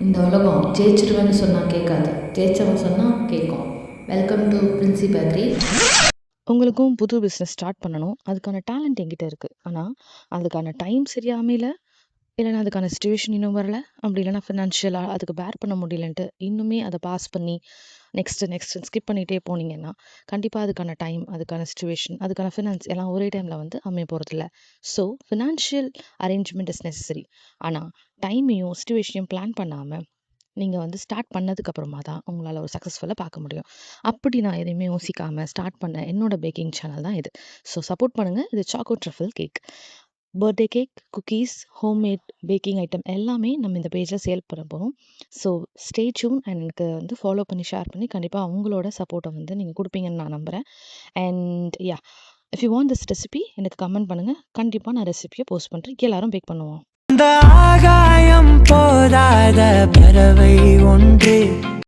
இந்த உலகம் ஜெயிச்சிருவேன்னு சொன்னால் கேட்காது, ஜெயிச்சவன் சொன்னால் கேட்கும். Welcome to Princy bakery. உங்களுக்கும் புது பிஸ்னஸ் ஸ்டார்ட் பண்ணணும். அதுக்கான டேலண்ட் என்கிட்ட இருக்குது. ஆனால் அதுக்கான டைம் சரியா அமையல, இல்லைன்னா அதுக்கான சிச்சுவேஷன் இன்னும் வரல, அப்படி இல்லைன்னா ஃபினான்ஷியலாக அதுக்கு பேர் பண்ண முடியலன்ட்டு இன்னுமே அதை பாஸ் பண்ணி நெக்ஸ்ட்டு ஸ்கிப் பண்ணிகிட்டே போனீங்கன்னா கண்டிப்பாக அதுக்கான டைம், அதுக்கான சிச்சுவேஷன், அதுக்கான ஃபினான்ஸ் எல்லாம் ஒரே டைமில் வந்து அமைய போகிறதில்ல. So financial arrangement is necessary. ஆனால் டைமையும் சிச்சுவேஷனையும் பிளான் பண்ணாமல் நீங்கள் வந்து ஸ்டார்ட் பண்ணதுக்கப்புறமா தான் உங்களால் ஒரு சக்ஸஸ்ஃபுல்லாக பார்க்க முடியும். அப்படி நான் எதையுமே யோசிக்காமல் ஸ்டார்ட் பண்ண என்னோட பேக்கிங் சேனல் தான் இது. ஸோ சப்போர்ட் பண்ணுங்கள். இது choco truffle cake. Birthday cake, cookies, homemade baking item எல்லாமே நம்ம இந்த பேஜில் சேல் பண்ண போகிறோம். ஸோ ஸ்டே டியூன் அண்ட் எனக்கு வந்து ஃபாலோ பண்ணி ஷேர் பண்ணி கண்டிப்பாக உங்களோட சப்போர்ட்டை வந்து நீங்கள் கொடுப்பீங்கன்னு நான் நம்புகிறேன். And yeah, if you want this recipe எனக்கு கமெண்ட் பண்ணுங்கள். கண்டிப்பாக நான் ரெசிபியை போஸ்ட் பண்ணுறேன். எல்லாரும் பேக் பண்ணுவோம். அந்த ஆகாயம் போதாத பறவை ஒன்று